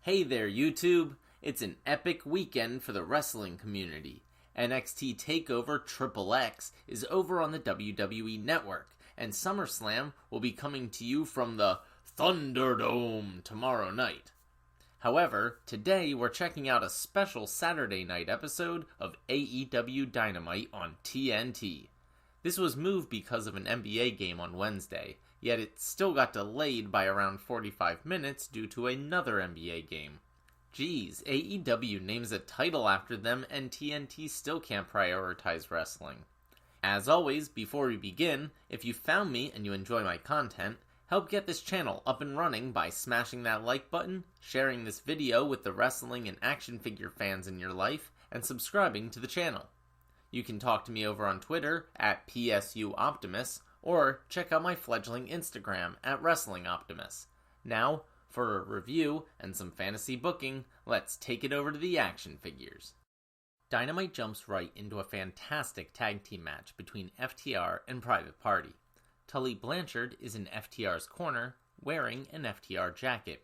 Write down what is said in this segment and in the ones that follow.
Hey there, YouTube! It's an epic weekend for the wrestling community. NXT TakeOver Triple X is over on the WWE Network, and SummerSlam will be coming to you from the Thunderdome tomorrow night. However, today we're checking out a special Saturday night episode of AEW Dynamite on TNT. This was moved because of an NBA game on Wednesday, yet it still got delayed by around 45 minutes due to another NBA game. Geez, AEW names a title after them and TNT still can't prioritize wrestling. As always, before we begin, if you found me and you enjoy my content, help get this channel up and running by smashing that like button, sharing this video with the wrestling and action figure fans in your life, and subscribing to the channel. You can talk to me over on Twitter at PSUOptimus, or check out my fledgling Instagram at WrestlingOptimus. Now, for a review and some fantasy booking, let's take it over to the action figures. Dynamite jumps right into a fantastic tag team match between FTR and Private Party. Tully Blanchard is in FTR's corner, wearing an FTR jacket.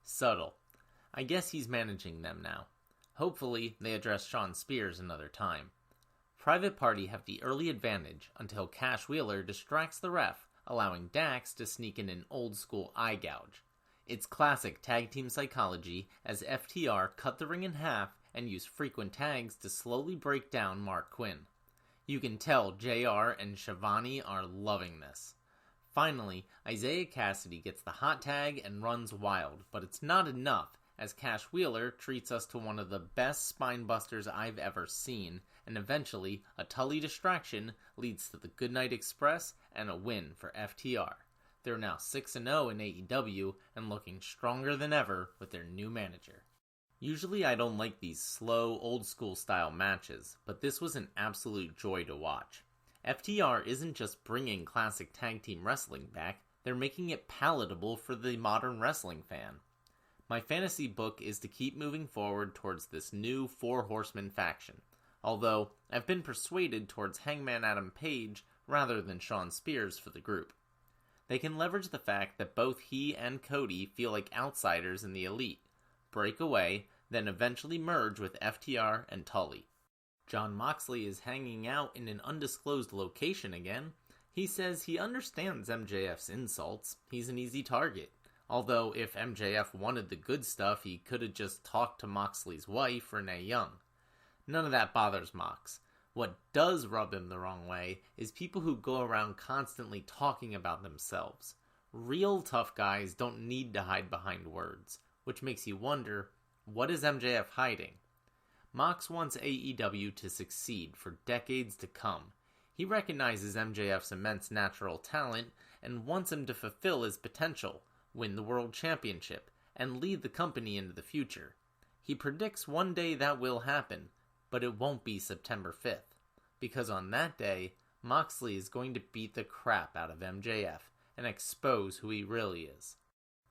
Subtle. I guess he's managing them now. Hopefully, they address Shawn Spears another time. Private Party have the early advantage until Cash Wheeler distracts the ref, allowing Dax to sneak in an old-school eye gouge. It's classic tag team psychology as FTR cut the ring in half and use frequent tags to slowly break down Mark Quinn. You can tell JR and Shivani are loving this. Finally, Isaiah Cassidy gets the hot tag and runs wild, but it's not enough, as Cash Wheeler treats us to one of the best spine busters I've ever seen, and eventually, a Tully distraction leads to the Goodnight Express and a win for FTR. They're now 6-0 in AEW and looking stronger than ever with their new manager. Usually I don't like these slow, old-school style matches, but this was an absolute joy to watch. FTR isn't just bringing classic tag team wrestling back, they're making it palatable for the modern wrestling fan. My fantasy book is to keep moving forward towards this new Four Horsemen faction, although I've been persuaded towards Hangman Adam Page rather than Shawn Spears for the group. They can leverage the fact that both he and Cody feel like outsiders in the Elite, break away, then eventually merge with FTR and Tully. Jon Moxley is hanging out in an undisclosed location again. He says he understands MJF's insults, he's an easy target. Although, if MJF wanted the good stuff, he could have just talked to Moxley's wife, Renee Young. None of that bothers Mox. What does rub him the wrong way is people who go around constantly talking about themselves. Real tough guys don't need to hide behind words, which makes you wonder, what is MJF hiding? Mox wants AEW to succeed for decades to come. He recognizes MJF's immense natural talent and wants him to fulfill his potential, win the World Championship, and lead the company into the future. He predicts one day that will happen, but it won't be September 5th, because on that day, Moxley is going to beat the crap out of MJF and expose who he really is.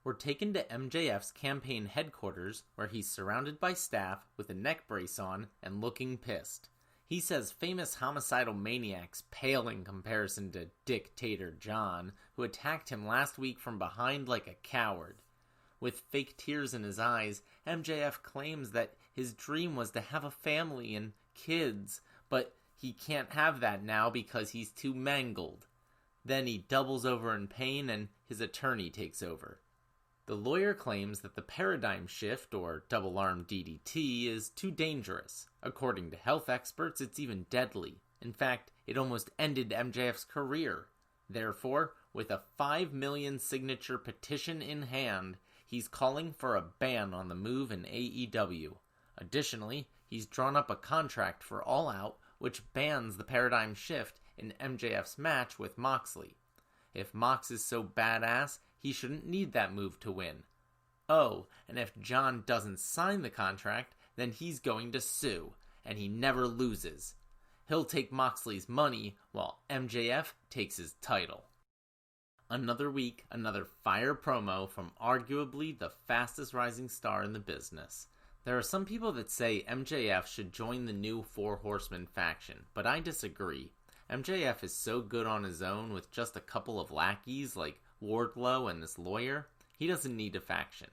We're taken to MJF's campaign headquarters, where he's surrounded by staff with a neck brace on and looking pissed. He says famous homicidal maniacs pale in comparison to Dictator John, who attacked him last week from behind like a coward. With fake tears in his eyes, MJF claims that his dream was to have a family and kids, but he can't have that now because he's too mangled. Then he doubles over in pain and his attorney takes over. The lawyer claims that the paradigm shift, or double-arm DDT, is too dangerous. According to health experts, it's even deadly. In fact, it almost ended MJF's career. Therefore, with a 5 million signature petition in hand, he's calling for a ban on the move in AEW. Additionally, he's drawn up a contract for All Out, which bans the paradigm shift in MJF's match with Moxley. If Mox is so badass, he shouldn't need that move to win. Oh, and if John doesn't sign the contract, then he's going to sue, and he never loses. He'll take Moxley's money, while MJF takes his title. Another week, another fire promo from arguably the fastest rising star in the business. There are some people that say MJF should join the new Four Horsemen faction, but I disagree. MJF is so good on his own with just a couple of lackeys like Wardlow and this lawyer. He doesn't need a faction.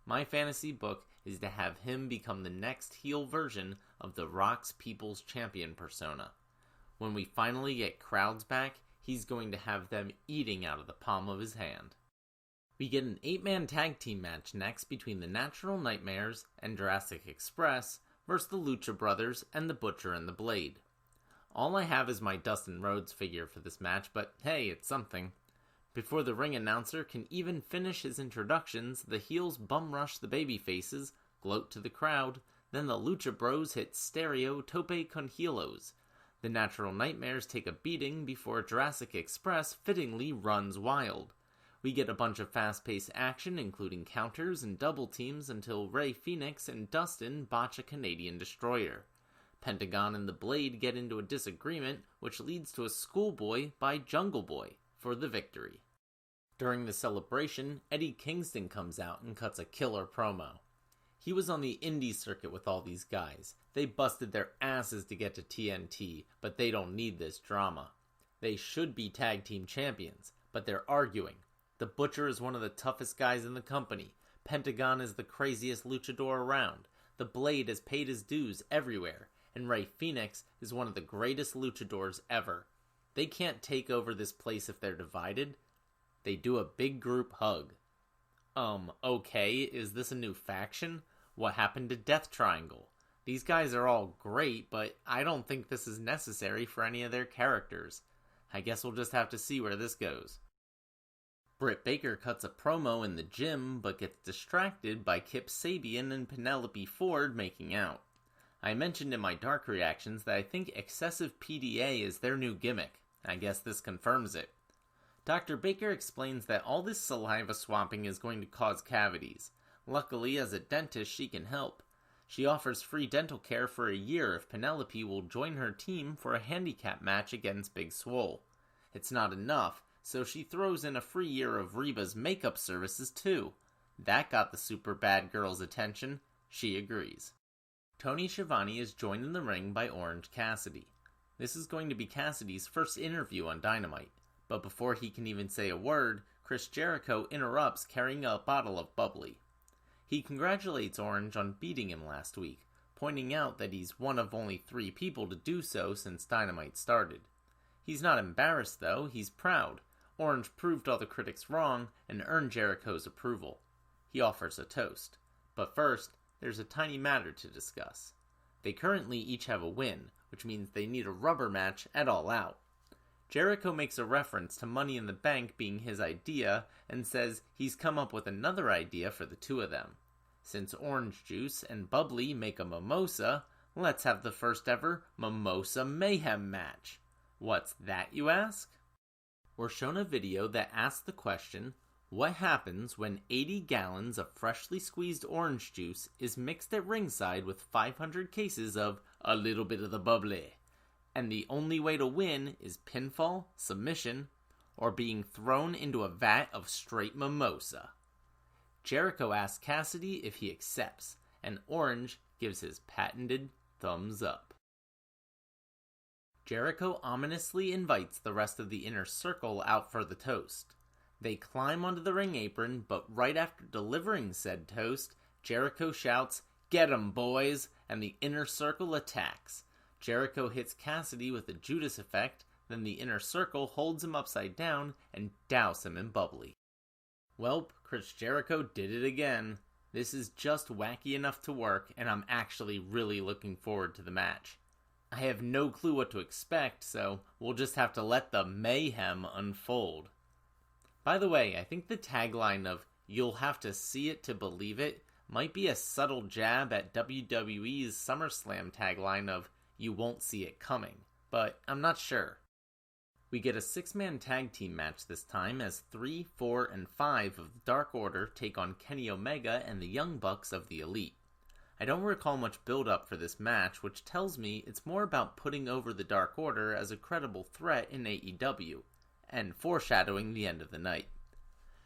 My fantasy book is to have him become the next heel version of The Rock's People's Champion persona. When we finally get crowds back, he's going to have them eating out of the palm of his hand. We get an 8-man tag team match next between the Natural Nightmares and Jurassic Express versus the Lucha Brothers and the Butcher and the Blade. All I have is my Dustin Rhodes figure for this match, but hey, it's something. Before the ring announcer can even finish his introductions, the heels bum rush the babyfaces, gloat to the crowd, then the Lucha Bros hit stereo tope con helos. The Natural Nightmares take a beating before Jurassic Express fittingly runs wild. We get a bunch of fast-paced action, including counters and double teams, until Rey Fenix and Dustin botch a Canadian destroyer. Pentagon and the Blade get into a disagreement, which leads to a schoolboy by Jungle Boy for the victory. During the celebration, Eddie Kingston comes out and cuts a killer promo. He was on the indie circuit with all these guys. They busted their asses to get to TNT, but they don't need this drama. They should be tag team champions, but they're arguing. The Butcher is one of the toughest guys in the company. Pentagon is the craziest luchador around. The Blade has paid his dues everywhere, and Rey Fenix is one of the greatest luchadors ever. They can't take over this place if they're divided. They do a big group hug. Okay, is this a new faction? What happened to Death Triangle? These guys are all great, but I don't think this is necessary for any of their characters. I guess we'll just have to see where this goes. Britt Baker cuts a promo in the gym, but gets distracted by Kip Sabian and Penelope Ford making out. I mentioned in my Dark Reactions that I think excessive PDA is their new gimmick. I guess this confirms it. Dr. Baker explains that all this saliva swapping is going to cause cavities. Luckily, as a dentist, she can help. She offers free dental care for a year if Penelope will join her team for a handicap match against Big Swole. It's not enough, so she throws in a free year of Reba's makeup services too. That got the super bad girl's attention. She agrees. Tony Schiavone is joined in the ring by Orange Cassidy. This is going to be Cassidy's first interview on Dynamite, but before he can even say a word, Chris Jericho interrupts carrying a bottle of bubbly. He congratulates Orange on beating him last week, pointing out that he's one of only 3 people to do so since Dynamite started. He's not embarrassed though, he's proud. Orange proved all the critics wrong and earned Jericho's approval. He offers a toast. But first, there's a tiny matter to discuss. They currently each have a win, which means they need a rubber match at All Out. Jericho makes a reference to Money in the Bank being his idea and says he's come up with another idea for the two of them. Since Orange Juice and Bubbly make a mimosa, let's have the first ever Mimosa Mayhem match. What's that, you ask? We're shown a video that asks the question, what happens when 80 gallons of freshly squeezed orange juice is mixed at ringside with 500 cases of a little bit of the bubbly? And the only way to win is pinfall, submission, or being thrown into a vat of straight mimosa. Jericho asks Cassidy if he accepts, and Orange gives his patented thumbs up. Jericho ominously invites the rest of the inner circle out for the toast. They climb onto the ring apron, but right after delivering said toast, Jericho shouts, "Get 'em, boys!" and the inner circle attacks. Jericho hits Cassidy with a Judas effect, then the inner circle holds him upside down and douse him in bubbly. Welp, Chris Jericho did it again. This is just wacky enough to work, and I'm actually really looking forward to the match. I have no clue what to expect, so we'll just have to let the mayhem unfold. By the way, I think the tagline of "you'll have to see it to believe it" might be a subtle jab at WWE's SummerSlam tagline of "you won't see it coming," but I'm not sure. We get a 6-man tag team match this time as 3, 4, and 5 of the Dark Order take on Kenny Omega and the Young Bucks of the Elite. I don't recall much build-up for this match, which tells me it's more about putting over the Dark Order as a credible threat in AEW, and foreshadowing the end of the night.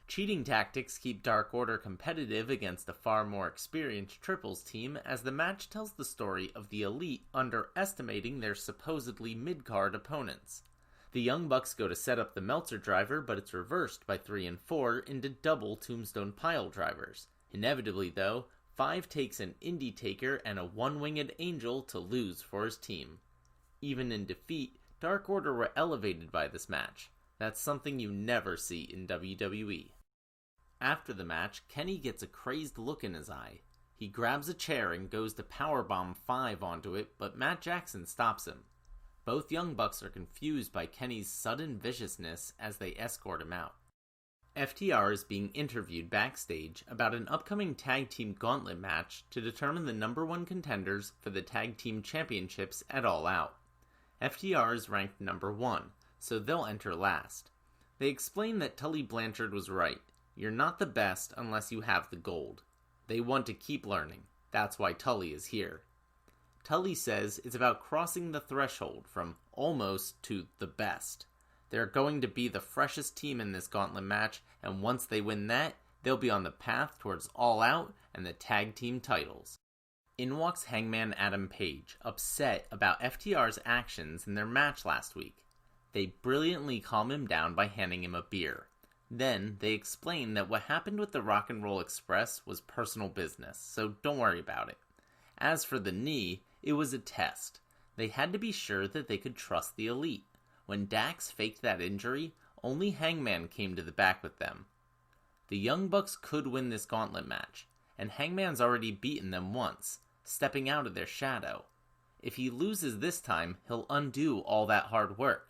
Cheating tactics keep Dark Order competitive against a far more experienced Triples team, as the match tells the story of the Elite underestimating their supposedly mid-card opponents. The Young Bucks go to set up the Meltzer driver, but it's reversed by 3 and 4 into double Tombstone pile drivers, Inevitably, though, Five takes an Indie Taker and a One-Winged Angel to lose for his team. Even in defeat, Dark Order were elevated by this match. That's something you never see in WWE. After the match, Kenny gets a crazed look in his eye. He grabs a chair and goes to powerbomb Five onto it, but Matt Jackson stops him. Both Young Bucks are confused by Kenny's sudden viciousness as they escort him out. FTR is being interviewed backstage about an upcoming tag team gauntlet match to determine the number one contenders for the tag team championships at All Out. FTR is ranked number 1, so they'll enter last. They explain that Tully Blanchard was right. You're not the best unless you have the gold. They want to keep learning. That's why Tully is here. Tully says it's about crossing the threshold from almost to the best. They're going to be the freshest team in this gauntlet match, and once they win that, they'll be on the path towards All Out and the tag team titles. In walks Hangman Adam Page, upset about FTR's actions in their match last week. They brilliantly calm him down by handing him a beer. Then, they explain that what happened with the Rock and Roll Express was personal business, so don't worry about it. As for the knee, it was a test. They had to be sure that they could trust the Elite. When Dax faked that injury, only Hangman came to the back with them. The Young Bucks could win this gauntlet match, and Hangman's already beaten them once, stepping out of their shadow. If he loses this time, he'll undo all that hard work.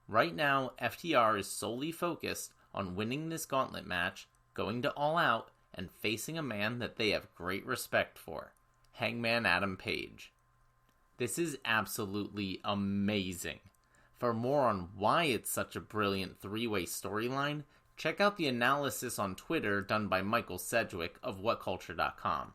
Right now, FTR is solely focused on winning this gauntlet match, going to All Out, and facing a man that they have great respect for, Hangman Adam Page. This is absolutely amazing. For more on why it's such a brilliant three-way storyline, check out the analysis on Twitter done by Michael Sedgwick of WhatCulture.com.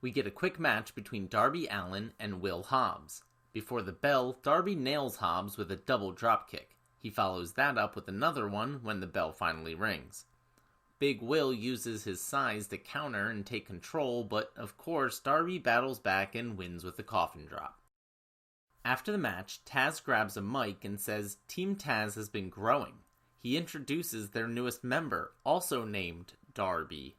We get a quick match between Darby Allin and Will Hobbs. Before the bell, Darby nails Hobbs with a double dropkick. He follows that up with another one when the bell finally rings. Big Will uses his size to counter and take control, but of course Darby battles back and wins with a coffin drop. After the match, Taz grabs a mic and says Team Taz has been growing. He introduces their newest member, also named Darby.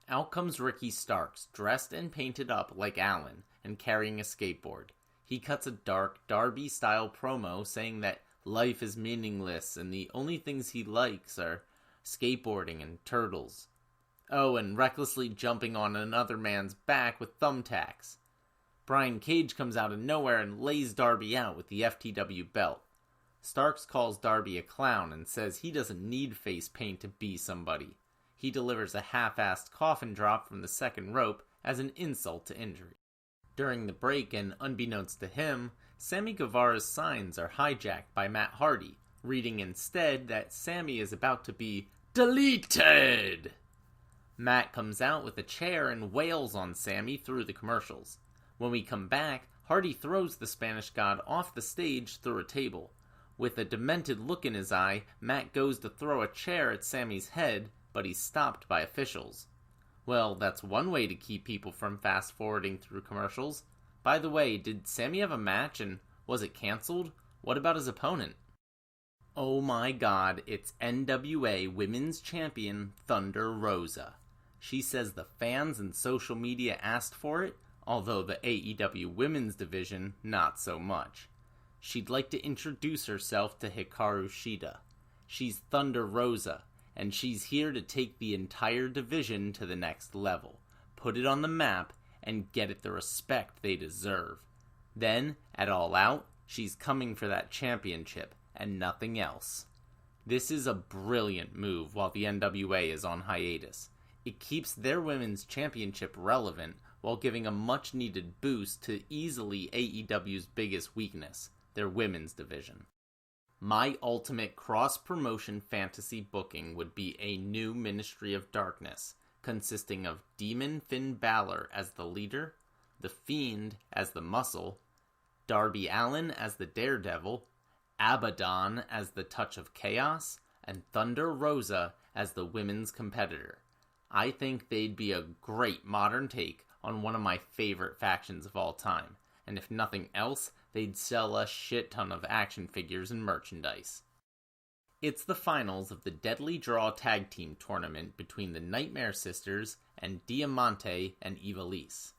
Out comes Ricky Starks, dressed and painted up like Allin, and carrying a skateboard. He cuts a dark Darby-style promo saying that life is meaningless and the only things he likes are skateboarding and turtles. Oh, and recklessly jumping on another man's back with thumbtacks. Brian Cage comes out of nowhere and lays Darby out with the FTW belt. Starks calls Darby a clown and says he doesn't need face paint to be somebody. He delivers a half-assed coffin drop from the second rope as an insult to injury. During the break, and unbeknownst to him, Sammy Guevara's signs are hijacked by Matt Hardy, reading instead that Sammy is about to be deleted. Matt comes out with a chair and wails on Sammy through the commercials. When we come back, Hardy throws the Spanish God off the stage through a table. With a demented look in his eye, Matt goes to throw a chair at Sammy's head, but he's stopped by officials. Well, that's one way to keep people from fast-forwarding through commercials. By the way, did Sammy have a match and was it canceled? What about his opponent? Oh my god, it's NWA Women's Champion Thunder Rosa. She says the fans and social media asked for it, although the AEW Women's Division not so much. She'd like to introduce herself to Hikaru Shida. She's Thunder Rosa, and she's here to take the entire division to the next level, put it on the map, and get it the respect they deserve. Then, at All Out, she's coming for that championship, and nothing else. This is a brilliant move while the NWA is on hiatus. It keeps their women's championship relevant while giving a much-needed boost to easily AEW's biggest weakness, their women's division. My ultimate cross-promotion fantasy booking would be a new Ministry of Darkness, consisting of Demon Finn Balor as the leader, The Fiend as the Muscle, Darby Allin as the Daredevil, Abaddon as the Touch of Chaos, and Thunder Rosa as the women's competitor. I think they'd be a great modern take on one of my favorite factions of all time, and if nothing else, they'd sell a shit ton of action figures and merchandise. It's the finals of the Deadly Draw Tag Team Tournament between the Nightmare Sisters and Diamante and Ivelisse.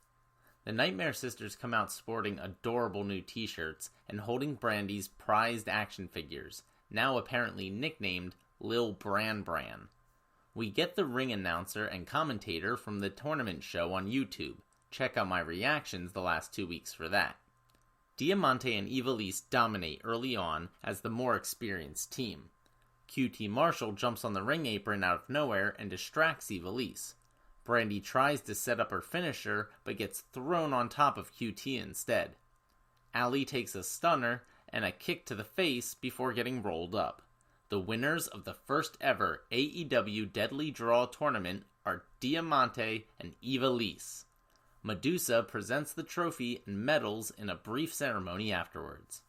The Nightmare Sisters come out sporting adorable new t-shirts and holding Brandy's prized action figures, now apparently nicknamed Lil Bran Bran. We get the ring announcer and commentator from the tournament show on YouTube. Check out my reactions the last 2 weeks for that. Diamante and Ivelisse dominate early on as the more experienced team. QT Marshall jumps on the ring apron out of nowhere and distracts Ivelisse. Brandy tries to set up her finisher, but gets thrown on top of QT instead. Allie takes a stunner and a kick to the face before getting rolled up. The winners of the first ever AEW Deadly Draw Tournament are Diamante and Ivelisse. Medusa presents the trophy and medals in a brief ceremony afterwards.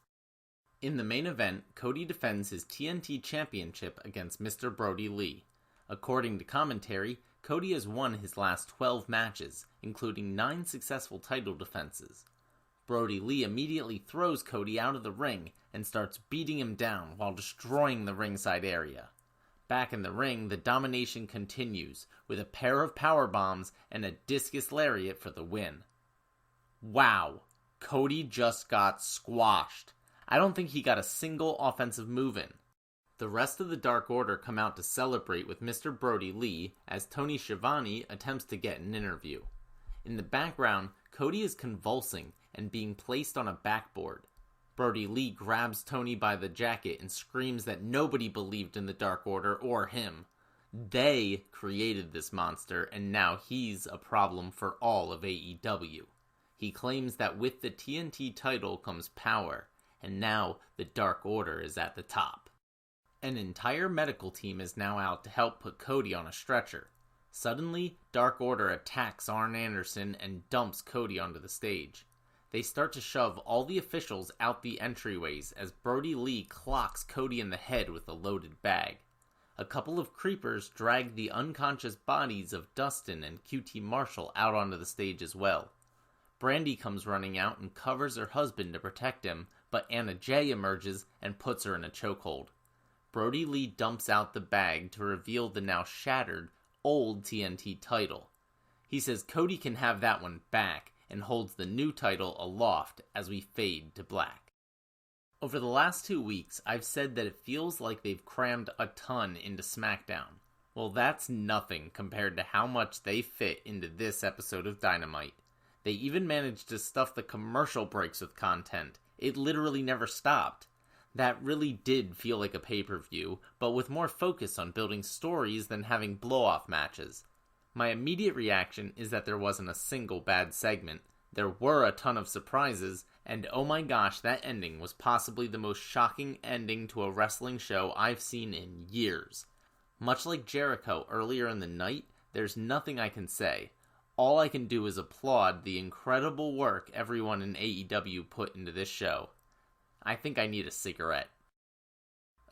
In the main event, Cody defends his TNT Championship against Mr. Brody Lee. According to commentary, Cody has won his last 12 matches, including 9 successful title defenses. Brody Lee immediately throws Cody out of the ring and starts beating him down while destroying the ringside area. Back in the ring, the domination continues, with a pair of powerbombs and a discus lariat for the win. Wow, Cody just got squashed. I don't think he got a single offensive move in. The rest of the Dark Order come out to celebrate with Mr. Brody Lee as Tony Schiavone attempts to get an interview. In the background, Cody is convulsing and being placed on a backboard. Brody Lee grabs Tony by the jacket and screams that nobody believed in the Dark Order or him. They created this monster, and now he's a problem for all of AEW. He claims that with the TNT title comes power, and now the Dark Order is at the top. An entire medical team is now out to help put Cody on a stretcher. Suddenly, Dark Order attacks Arn Anderson and dumps Cody onto the stage. They start to shove all the officials out the entryways as Brody Lee clocks Cody in the head with a loaded bag. A couple of creepers drag the unconscious bodies of Dustin and QT Marshall out onto the stage as well. Brandy comes running out and covers her husband to protect him, but Anna Jay emerges and puts her in a chokehold. Brody Lee dumps out the bag to reveal the now shattered, old TNT title. He says Cody can have that one back, and holds the new title aloft as we fade to black. Over the last 2 weeks, I've said that it feels like they've crammed a ton into SmackDown. Well, that's nothing compared to how much they fit into this episode of Dynamite. They even managed to stuff the commercial breaks with content. It literally never stopped. That really did feel like a pay-per-view, but with more focus on building stories than having blow-off matches. My immediate reaction is that there wasn't a single bad segment. There were a ton of surprises, and oh my gosh, that ending was possibly the most shocking ending to a wrestling show I've seen in years. Much like Jericho earlier in the night, there's nothing I can say. All I can do is applaud the incredible work everyone in AEW put into this show. I think I need a cigarette.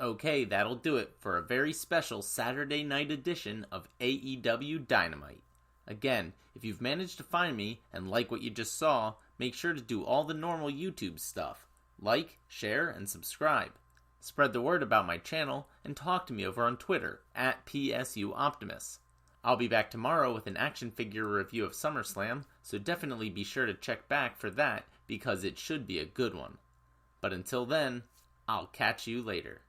Okay, that'll do it for a very special Saturday night edition of AEW Dynamite. Again, if you've managed to find me and like what you just saw, make sure to do all the normal YouTube stuff. Like, share, and subscribe. Spread the word about my channel, and talk to me over on Twitter, @PSUOptimus. I'll be back tomorrow with an action figure review of SummerSlam, so definitely be sure to check back for that, because it should be a good one. But until then, I'll catch you later.